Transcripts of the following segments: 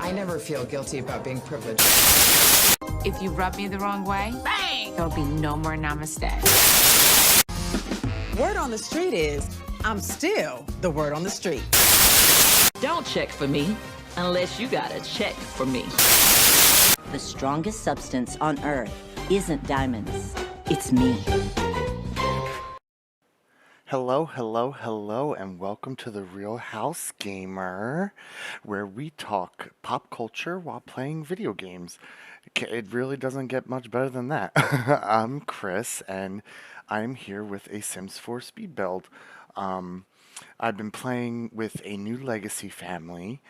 I never feel guilty about being privileged. If you rub me the wrong way, bang! There'll be no more namaste. Word on the street is, I'm still the word on the street. Don't check for me unless you got a check for me. The strongest substance on earth isn't diamonds, it's me. Hello, hello, hello, and welcome to the Real House Gamer, where we talk pop culture while playing video games. It really doesn't get much better than that. I'm Chris, and I'm here with a Sims 4 speed build. I've been playing with a new Legacy family,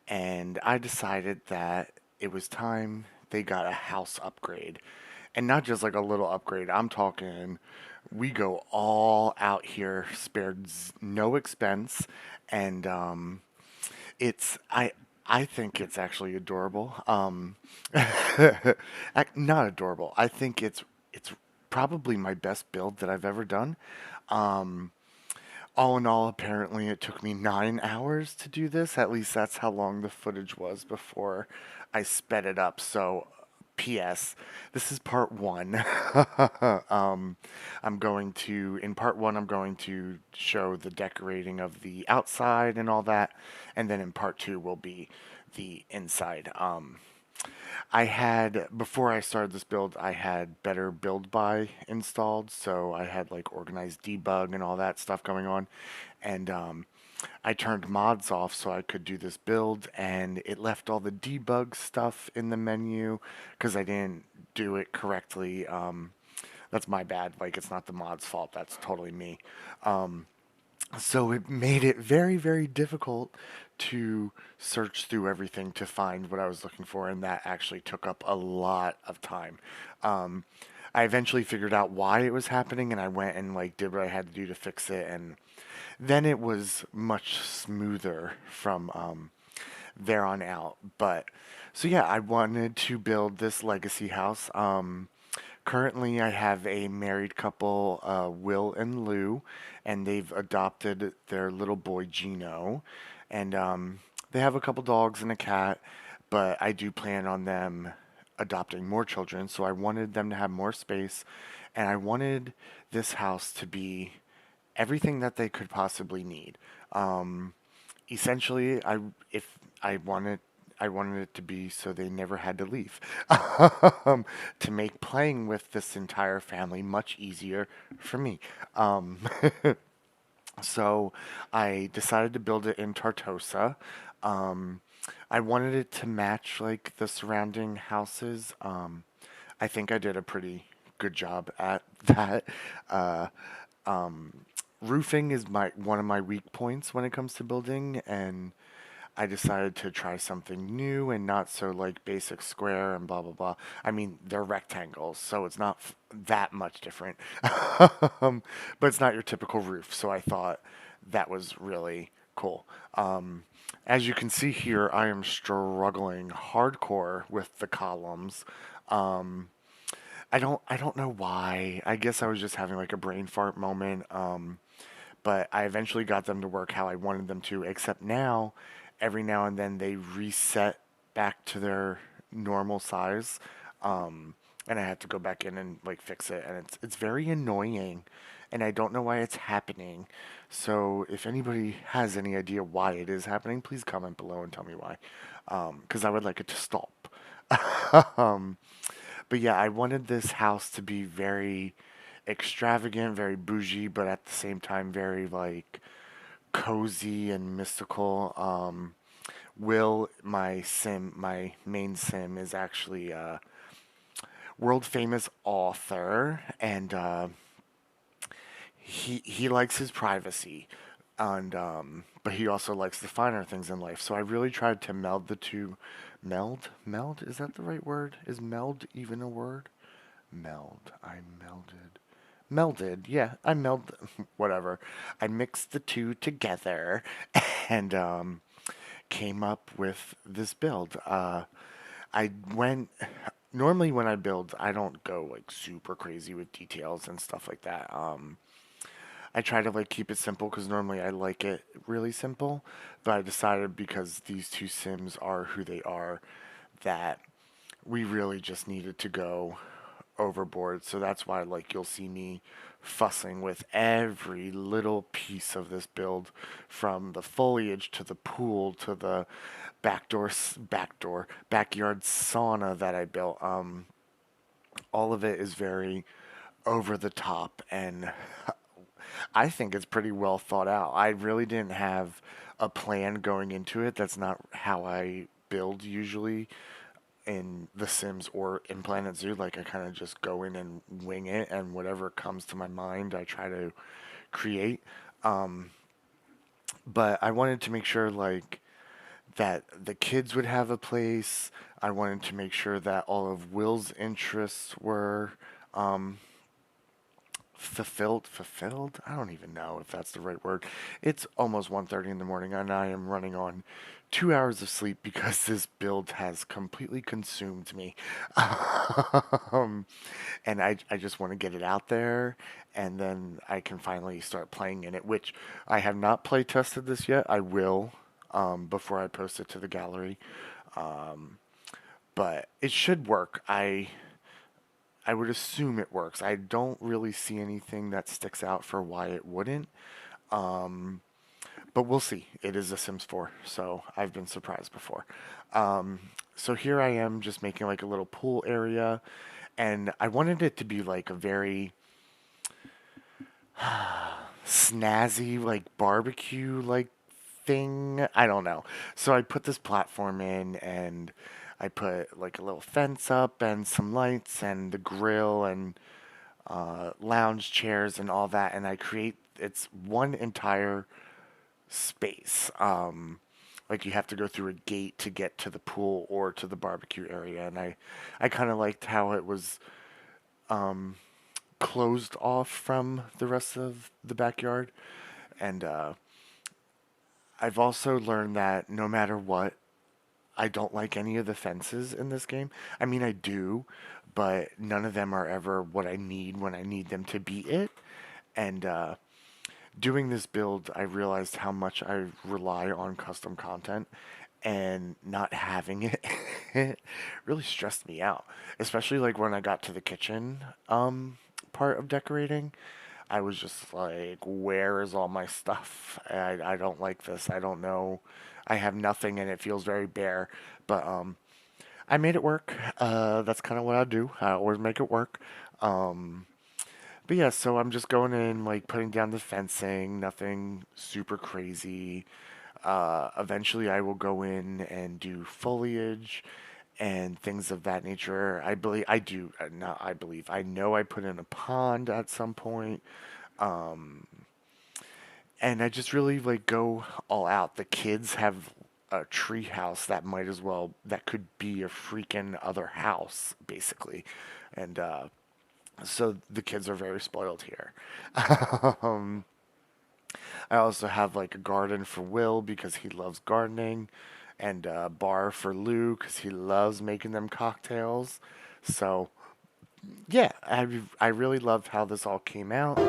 and I decided that it was time they got a house upgrade. And not just like a little upgrade, I'm talking we go all out here, spared no expense, and I think it's actually adorable. Not adorable. I think it's probably my best build that I've ever done. All in all, apparently it took me 9 hours to do this. At least that's how long the footage was before I sped it up. So, P.S. This is part 1. In part 1, I'm going to show the decorating of the outside and all that. And then in part 2 will be the inside. Before I started this build, I had Better Build By installed, so I had like organized debug and all that stuff going on, and I turned mods off so I could do this build, and it left all the debug stuff in the menu because I didn't do it correctly. That's my bad, like it's not the mod's fault, that's totally me. So it made it very, very difficult to search through everything to find what I was looking for, and that actually took up a lot of time. I eventually figured out why it was happening, and I went and like did what I had to do to fix it, and then it was much smoother from there on out. But so yeah, I wanted to build this legacy house. Currently, I have a married couple, Will and Lou, and they've adopted their little boy, Gino. And they have a couple dogs and a cat, but I do plan on them adopting more children, so I wanted them to have more space, and I wanted this house to be everything that they could possibly need. Essentially, I wanted it to be so they never had to leave. To make playing with this entire family much easier for me. So I decided to build it in Tartosa. I wanted it to match like the surrounding houses. I think I did a pretty good job at that. Roofing is one of my weak points when it comes to building, and I decided to try something new and not so like basic square and blah blah blah. I mean, they're rectangles, so it's not that much different. But it's not your typical roof, so I thought that was really cool. As you can see here, I am struggling hardcore with the columns. I don't know why. I guess I was just having like a brain fart moment. But I eventually got them to work how I wanted them to, except now, every now and then they reset back to their normal size, and I had to go back in and like fix it, and it's very annoying, and I don't know why it's happening. So if anybody has any idea why it is happening, please comment below and tell me why, because I would like it to stop. But yeah, I wanted this house to be very extravagant, very bougie, but at the same time very like cozy and mystical. Will, my main sim, is actually a world famous author, and he likes his privacy, and but he also likes the finer things in life. So I really tried to meld the two. Meld, is that the right word? Is meld even a word? Melded, yeah, whatever. I mixed the two together and came up with this build. Normally when I build, I don't go like super crazy with details and stuff like that. I try to like keep it simple because normally I like it really simple, but I decided because these two Sims are who they are that we really just needed to go overboard. So that's why like you'll see me fussing with every little piece of this build, from the foliage to the pool to the backyard sauna that I built. All of it is very over the top, and I think it's pretty well thought out. I really didn't have a plan going into it. That's not how I build usually in The Sims or in Planet Zoo. Like, I kind of just go in and wing it, and whatever comes to my mind, I try to create. But I wanted to make sure, like, that the kids would have a place. I wanted to make sure that all of Will's interests were fulfilled. I don't even know if that's the right word. It's almost 1:30 in the morning, and I am running on 2 hours of sleep because this build has completely consumed me. And I just want to get it out there, and then I can finally start playing in it, which I have not play tested this yet. I will before I post it to the gallery. But it should work. I would assume it works. I don't really see anything that sticks out for why it wouldn't. But we'll see. It is a Sims 4, so I've been surprised before. So here I am just making like a little pool area, and I wanted it to be like a very snazzy, like barbecue like thing. I don't know. So I put this platform in, and I put like a little fence up and some lights and the grill and lounge chairs and all that, and it's one entire space. Like, you have to go through a gate to get to the pool or to the barbecue area, and I kind of liked how it was closed off from the rest of the backyard. And I've also learned that no matter what, I don't like any of the fences in this game. I mean, I do, but none of them are ever what I need when I need them to be it. And doing this build, I realized how much I rely on custom content, and not having it really stressed me out. Especially like when I got to the kitchen part of decorating. I was just like, where is all my stuff? I don't like this. I don't know. I have nothing, and it feels very bare. But I made it work. That's kind of what I do. I always make it work. But yeah, so I'm just going in, like putting down the fencing, nothing super crazy. Eventually I will go in and do foliage and things of that nature. I know I put in a pond at some point. And I just really like go all out. The kids have a tree house that could be a freaking other house, basically. And so the kids are very spoiled here. I also have like a garden for Will because he loves gardening, and a bar for Lou because he loves making them cocktails. So yeah, I really loved how this all came out.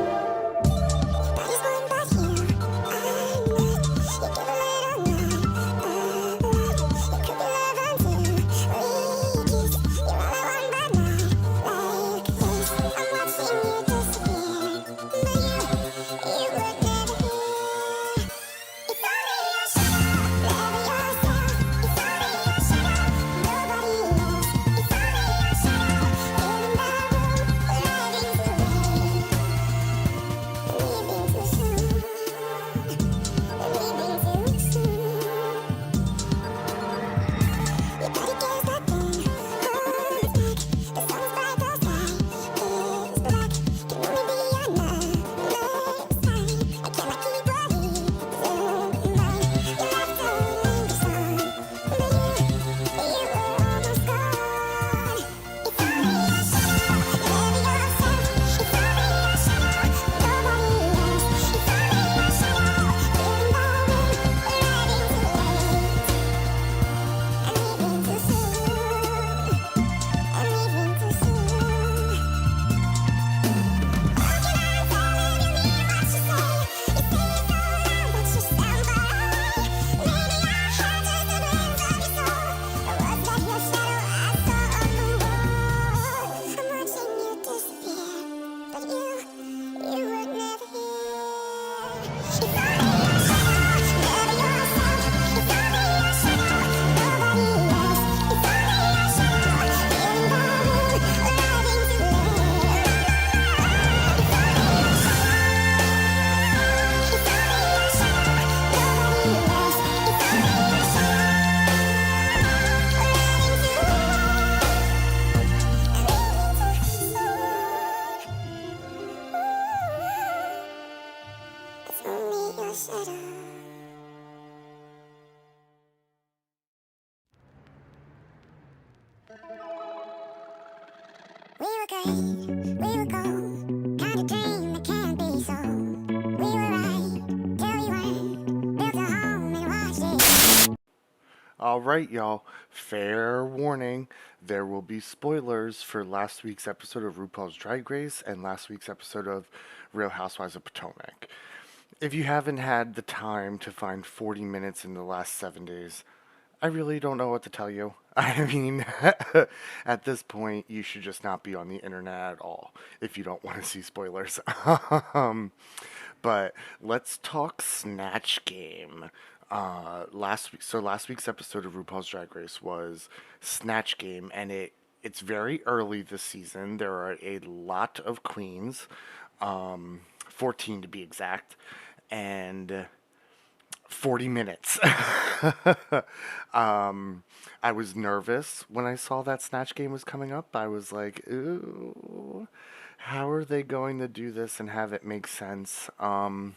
We were good, we were gold, kind of dream that can't be sold. We were right till we weren't, built a home and watched it. All right, y'all. Fair warning. There will be spoilers for last week's episode of RuPaul's Drag Race and last week's episode of Real Housewives of Potomac. If you haven't had the time to find 40 minutes in the last 7 days, I really don't know what to tell you. I mean, at this point, you should just not be on the internet at all if you don't want to see spoilers. But let's talk Snatch Game. Last week's episode of RuPaul's Drag Race was Snatch Game, and it's very early this season. There are a lot of queens, 14 to be exact, and 40 minutes. I was nervous when I saw that Snatch Game was coming up. I was like, ooh, how are they going to do this and have it make sense? And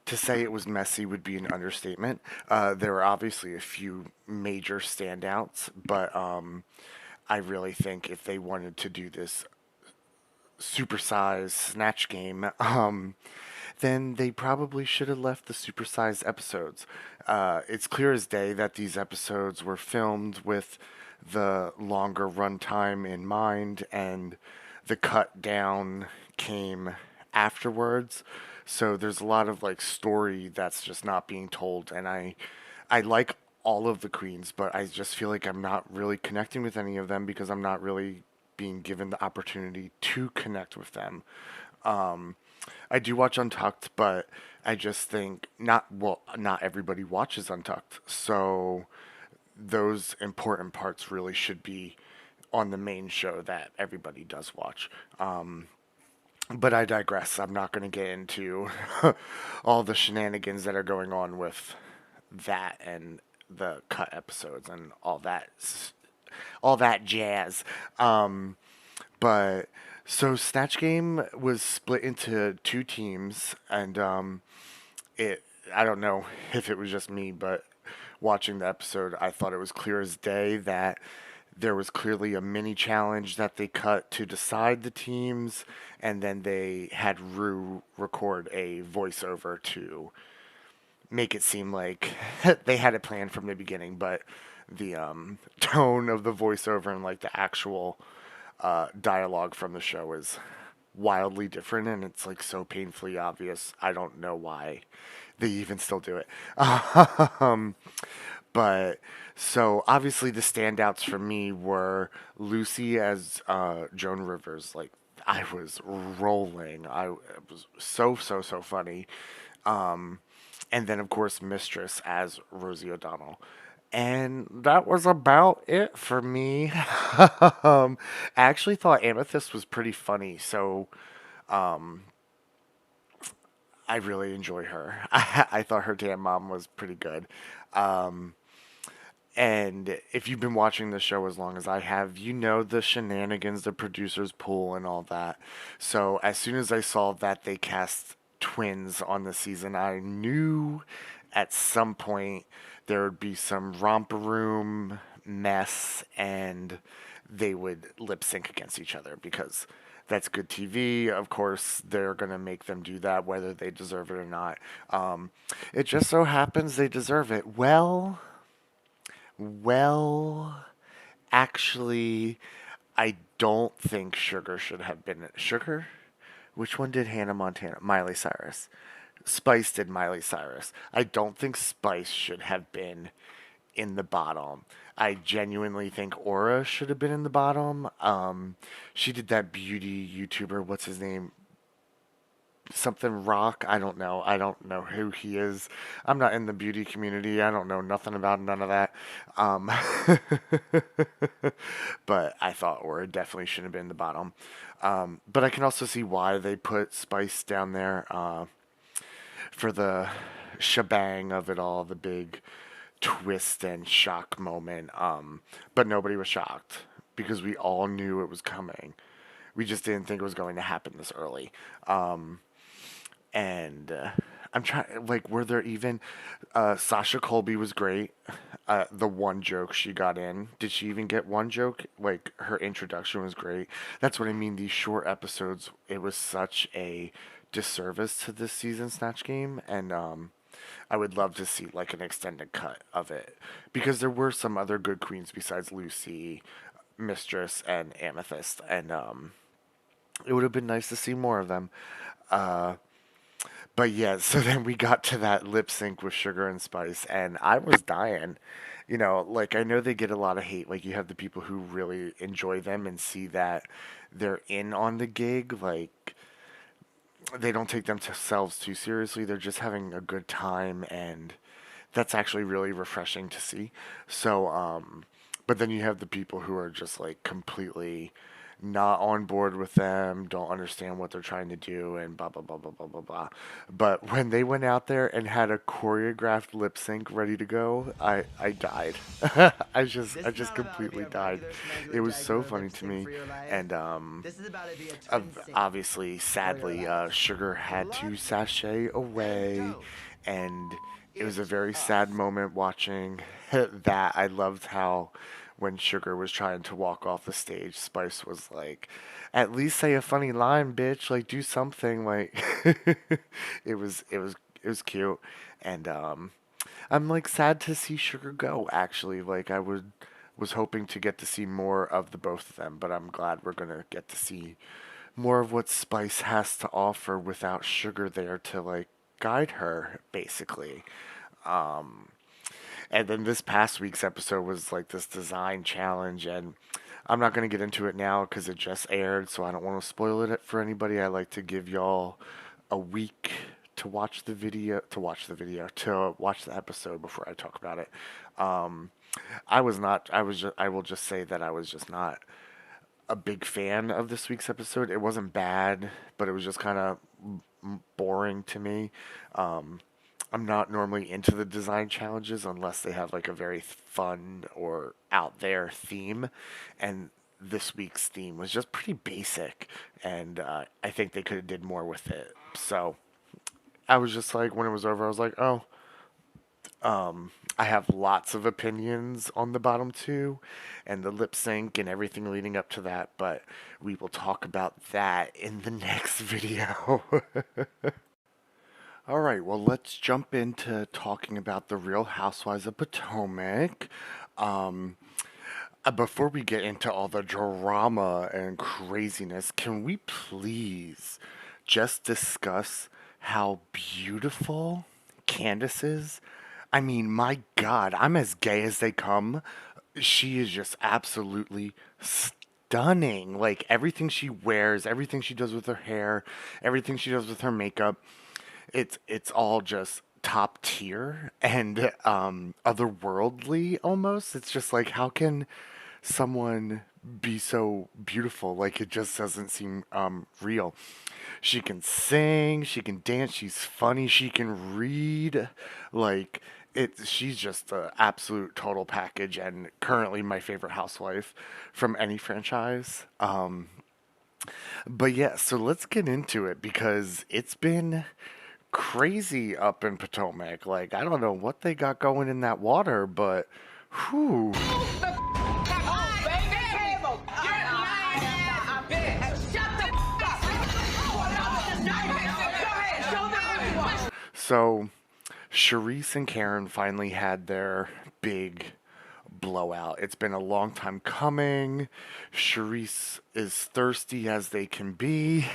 to say it was messy would be an understatement. There were obviously a few major standouts, but I really think if they wanted to do this supersized Snatch Game, then they probably should have left the supersized episodes. It's clear as day that these episodes were filmed with the longer runtime in mind, and the cut down came afterwards. So there's a lot of like story that's just not being told, and I like all of the queens, but I just feel like I'm not really connecting with any of them because I'm not really being given the opportunity to connect with them. I do watch Untucked, but I just think not everybody watches Untucked. So those important parts really should be on the main show that everybody does watch. But I digress. I'm not going to get into all the shenanigans that are going on with that and the cut episodes and all that jazz. But so Snatch Game was split into two teams, and I don't know if it was just me, but watching the episode, I thought it was clear as day that there was clearly a mini challenge that they cut to decide the teams, and then they had Rue record a voiceover to make it seem like they had it planned from the beginning, but the tone of the voiceover and like the actual dialogue from the show is wildly different, and it's like so painfully obvious. I don't know why they even still do it. But so obviously the standouts for me were Lucy as Joan Rivers. Like, I was rolling. It was so funny. And then of course Mistress as Rosie O'Donnell. And that was about it for me. I actually thought Amethyst was pretty funny, so I really enjoy her. I thought her damn mom was pretty good. And if you've been watching the show as long as I have, you know the shenanigans, the producers pull and all that. So as soon as I saw that they cast twins on the season, I knew at some point there would be some romper room mess and they would lip sync against each other because that's good TV. Of course, they're going to make them do that whether they deserve it or not. It just so happens they deserve it. Well, actually, I don't think Sugar should have been Sugar. Which one did Hannah Montana? Miley Cyrus. Spice did Miley Cyrus. I don't think Spice should have been in the bottom. I genuinely think Aura should have been in the bottom. She did that beauty YouTuber. What's his name? Something Rock. I don't know. I don't know who he is. I'm not in the beauty community. I don't know nothing about none of that. But I thought Aura definitely shouldn't have been in the bottom. But I can also see why they put Spice down there for the shebang of it all, the big twist and shock moment. But nobody was shocked because we all knew it was coming. We just didn't think it was going to happen this early. And I'm trying, like, were there even, Sasha Colby was great. The one joke she got in, did she even get one joke? Like, her introduction was great. That's what I mean, these short episodes, it was such a disservice to this season Snatch Game, and, I would love to see, like, an extended cut of it, because there were some other good queens besides Lucy, Mistress, and Amethyst, and, it would have been nice to see more of them. Uh, but yeah, so then we got to that lip sync with Sugar and Spice, and I was dying. You know, like, I know they get a lot of hate. Like, you have the people who really enjoy them and see that they're in on the gig. Like, they don't take themselves too seriously. They're just having a good time, and that's actually really refreshing to see. So, but then you have the people who are just like completely not on board with them, don't understand what they're trying to do, and blah blah blah blah blah blah blah. But when they went out there and had a choreographed lip sync ready to go, I died. I just completely died. It was so funny to me, and obviously, sadly, Sugar had to sashay away, and it was a very sad moment watching that. I loved how when Sugar was trying to walk off the stage, Spice was like, "At least say a funny line, bitch. Like, do something." Like, it was cute, and I'm like sad to see Sugar go. Actually, like was hoping to get to see more of the both of them, but I'm glad we're gonna get to see more of what Spice has to offer without Sugar there to like guide her, basically. And then this past week's episode was like this design challenge, and I'm not going to get into it now because it just aired, so I don't want to spoil it for anybody. I like to give y'all a week to watch the video, to watch the episode before I talk about it. I was not, I was just, I will just say that I was just not a big fan of this week's episode. It wasn't bad, but it was just kind of boring to me. I'm not normally into the design challenges unless they have like a very fun or out there theme, and this week's theme was just pretty basic, and I think they could have did more with it. So I was just like, when it was over, I was like, oh, I have lots of opinions on the bottom two and the lip sync and everything leading up to that, but we will talk about that in the next video. All right, well, let's jump into talking about the Real Housewives of Potomac. Before we get into all the drama and craziness, can we please just discuss how beautiful Candace is? I mean, my God, I'm as gay as they come. She is just absolutely stunning. Like, everything she wears, everything she does with her hair, everything she does with her makeup, it's all just top tier and otherworldly almost. It's just like, how can someone be so beautiful? Like, it just doesn't seem real. She can sing, she can dance, she's funny, she can read. Like, she's just an absolute total package, and currently my favorite housewife from any franchise. But yeah, so let's get into it because it's been crazy up in Potomac. Like, I don't know what they got going in that water, but whew. So, Charisse and Karen finally had their big blowout. It's been a long time coming. Charisse is thirsty as they can be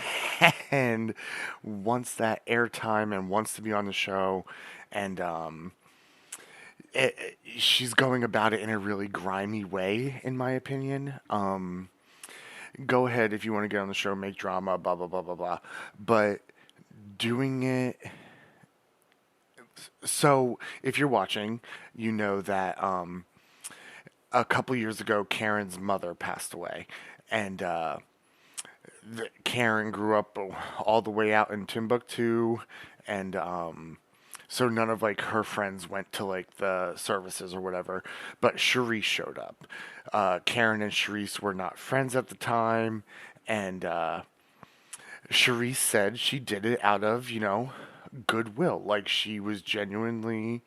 and wants that airtime and wants to be on the show. And she's going about it in a really grimy way, in my opinion. Go ahead if you want to get on the show, make drama, blah, blah, blah, blah, blah. But doing it... So, if you're watching, you know that a couple years ago, Karen's mother passed away, and Karen grew up all the way out in Timbuktu, and so none of like her friends went to like the services or whatever, but Charisse showed up. Karen and Charisse were not friends at the time, and Charisse said she did it out of, goodwill. Like, she was genuinely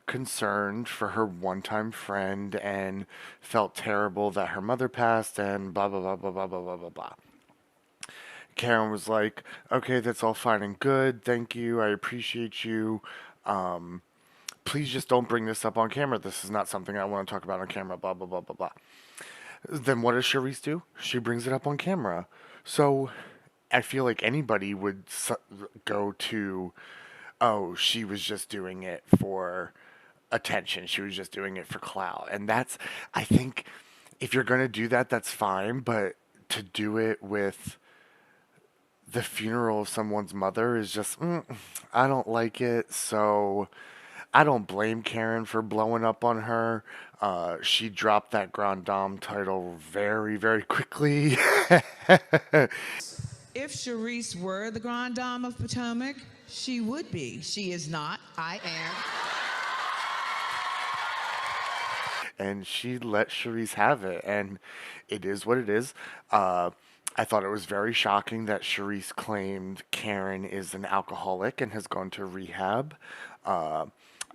concerned for her one-time friend and felt terrible that her mother passed and blah blah blah blah blah blah blah blah blah. Karen was like, "Okay, that's all fine and good. Thank you. I appreciate you. Um, please just don't bring this up on camera. This is not something I want to talk about on camera. Blah blah blah blah blah." Then what does Charisse do? She brings it up on camera. So I feel like anybody would go to, oh, she was just doing it for attention. She was just doing it for clout. And that's, I think, if you're going to do that, that's fine. But to do it with the funeral of someone's mother is just, I don't like it. So I don't blame Karen for blowing up on her. She dropped that Grand Dame title very, very quickly. If Charisse were the Grand Dame of Potomac, she would be. She is not. I am. And she let Charisse have it, and it is what it is. I thought it was very shocking that Charisse claimed Karen is an alcoholic and has gone to rehab.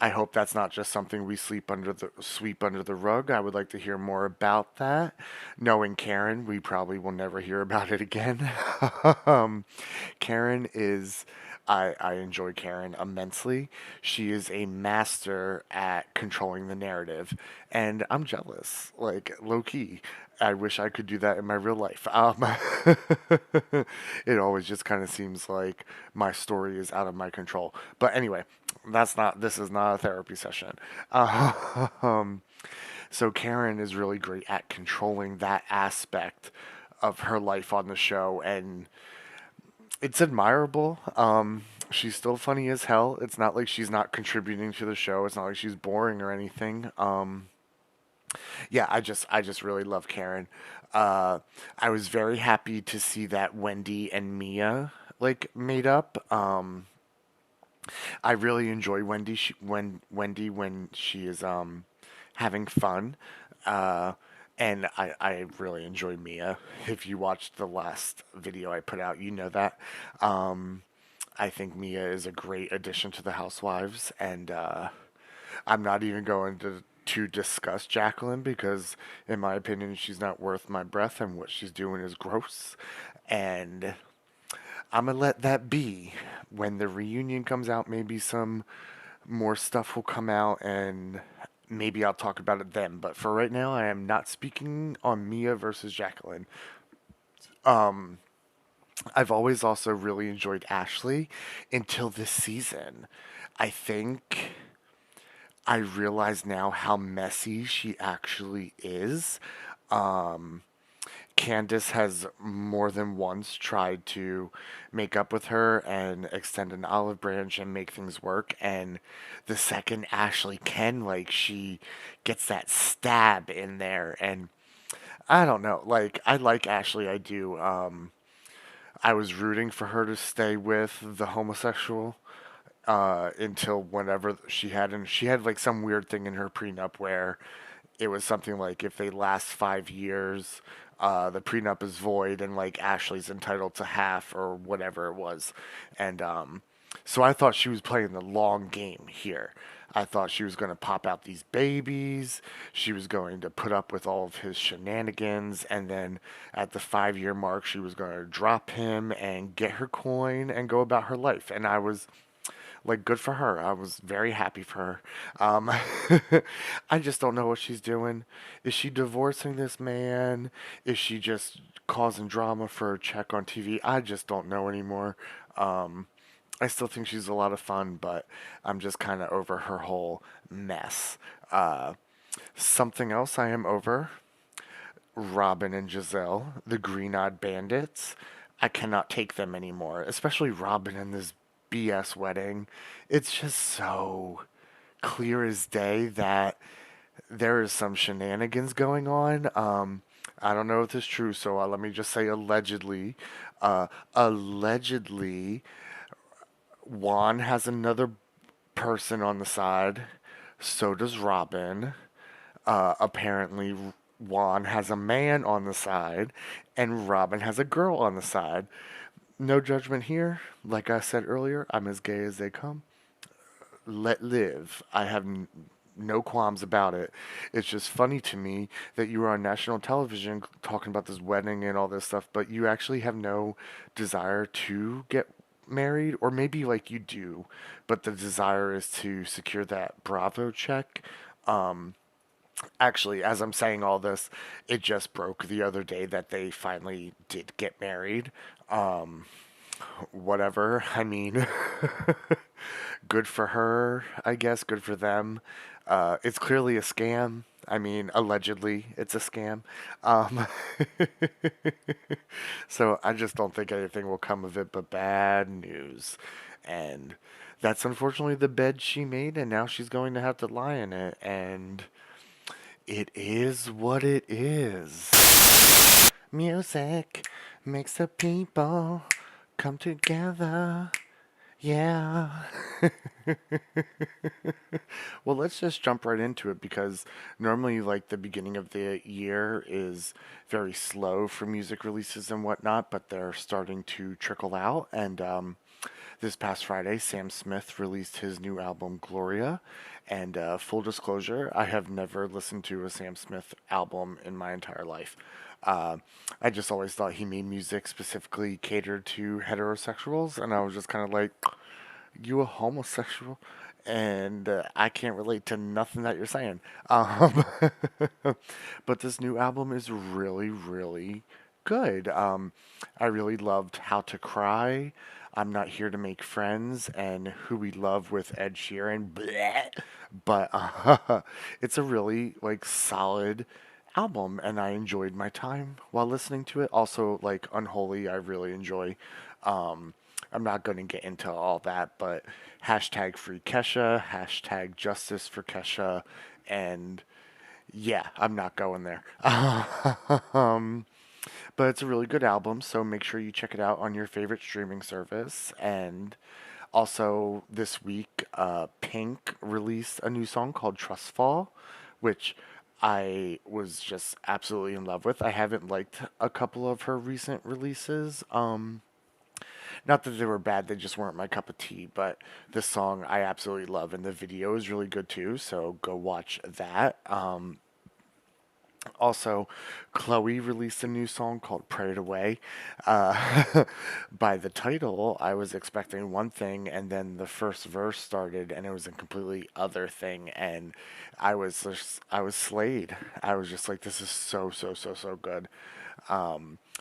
I hope that's not just something we sweep under the rug. I would like to hear more about that. Knowing Karen, we probably will never hear about it again. Karen is, I enjoy Karen immensely. She is a master at controlling the narrative, and I'm jealous, like low key. I wish I could do that in my real life. It always just kind of seems like my story is out of my control. But anyway, this is not a therapy session. So Karen is really great at controlling that aspect of her life on the show, and it's admirable. She's still funny as hell. It's not like she's not contributing to the show. It's not like she's boring or anything. Yeah, I just really love Karen. I was very happy to see that Wendy and Mia like made up. I really enjoy Wendy when she is having fun. And I really enjoy Mia. If you watched the last video I put out, you know that. I think Mia is a great addition to the Housewives, and I'm not even going to discuss Jacqueline because, in my opinion, she's not worth my breath, and what she's doing is gross. And I'm gonna let that be. When the reunion comes out, maybe some more stuff will come out, and maybe I'll talk about it then. But for right now, I am not speaking on Mia versus Jacqueline. I've always also really enjoyed Ashley until this season. I think I realize now how messy she actually is. Candace has more than once tried to make up with her and extend an olive branch and make things work. And the second Ashley can, like, she gets that stab in there. And I don't know, like, I like Ashley, I do. I was rooting for her to stay with the homosexual until whenever she had like some weird thing in her prenup where it was something like if they last 5 years, the prenup is void and like Ashley's entitled to half or whatever it was. And so I thought she was playing the long game here. I thought she was going to pop out these babies. She was going to put up with all of his shenanigans. And then at the 5-year mark, she was going to drop him and get her coin and go about her life. And I was like, good for her. I was very happy for her. I just don't know what she's doing. Is she divorcing this man? Is she just causing drama for a check on TV? I just don't know anymore. I still think she's a lot of fun, but I'm just kind of over her whole mess. Something else I am over, Robin and Giselle, the Green-Eyed Bandits. I cannot take them anymore, especially Robin and this BS wedding. It's just so clear as day that there is some shenanigans going on. I don't know if this is true, so let me just say allegedly. Allegedly, Juan has another person on the side. So does Robin. Apparently, Juan has a man on the side, and Robin has a girl on the side. no judgment here. Like I said earlier, I'm as gay as they come. Let live. I have no qualms about it. It's just funny to me that you were on national television talking about this wedding and all this stuff, but you actually have no desire to get married, or maybe like you do, but the desire is to secure that Bravo check. Actually, as I'm saying all this, it just broke the other day that they finally did get married. Whatever. I mean, good for her, I guess. Good for them. It's clearly a scam. I mean, allegedly, it's a scam. Um, so I just don't think anything will come of it but bad news. And that's unfortunately the bed she made, and now she's going to have to lie in it. And it is what it is. Music makes the people come together. Yeah. Well, let's just jump right into it because normally, like, the beginning of the year is very slow for music releases and whatnot, but they're starting to trickle out. And this past Friday, Sam Smith released his new album, Gloria. And full disclosure, I have never listened to a Sam Smith album in my entire life. I just always thought he made music specifically catered to heterosexuals, and I was just kind of like, you a homosexual? And I can't relate to nothing that you're saying. But this new album is really, really good. I really loved How to Cry, I'm Not Here to Make Friends, and Who We Love with Ed Sheeran. Bleh. But it's a really like solid album, and I enjoyed my time while listening to it. Also, like Unholy, I really enjoy. I'm not going to get into all that, but hashtag free Kesha, hashtag justice for Kesha, and yeah, I'm not going there. um, but it's a really good album, so make sure you check it out on your favorite streaming service. And also, this week, Pink released a new song called Trust Fall, which I was just absolutely in love with. I haven't liked a couple of her recent releases. Not that they were bad, they just weren't my cup of tea, but this song I absolutely love, and the video is really good too, so go watch that. Also, Chloe released a new song called Pray It Away. By the title, I was expecting one thing, and then the first verse started, and it was a completely other thing, and I was slayed. I was just like, this is so, so, so, so good.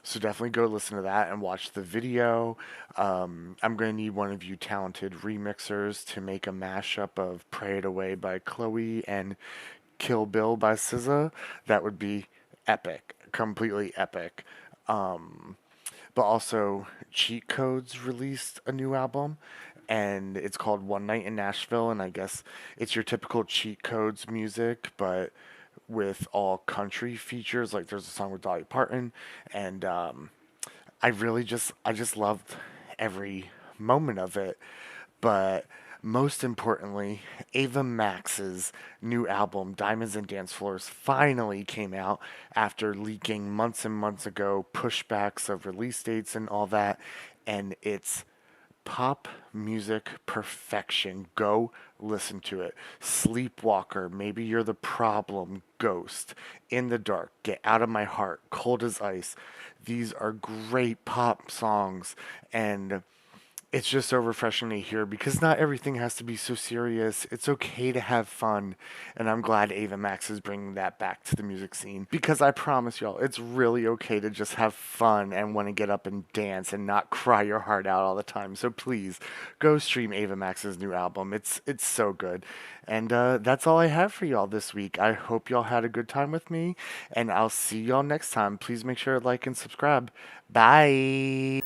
So definitely go listen to that and watch the video. I'm going to need one of you talented remixers to make a mashup of Pray It Away by Chloe and Kill Bill by SZA. That would be epic, completely epic. But also, Cheat Codes released a new album, and it's called One Night in Nashville, and I guess it's your typical Cheat Codes music, but with all country features. Like there's a song with Dolly Parton, and I just loved every moment of it. But most importantly, Ava Max's new album, Diamonds and Dance Floors, finally came out after leaking months and months ago, pushbacks of release dates and all that. And it's pop music perfection. Go listen to it. Sleepwalker, Maybe You're the Problem, Ghost, In the Dark, Get Out of My Heart, Cold as Ice. These are great pop songs, and it's just so refreshing to hear because not everything has to be so serious. It's okay to have fun, and I'm glad Ava Max is bringing that back to the music scene because I promise y'all, it's really okay to just have fun and want to get up and dance and not cry your heart out all the time. So please go stream Ava Max's new album. It's so good. And that's all I have for y'all this week. I hope y'all had a good time with me, and I'll see y'all next time. Please make sure to like and subscribe. Bye.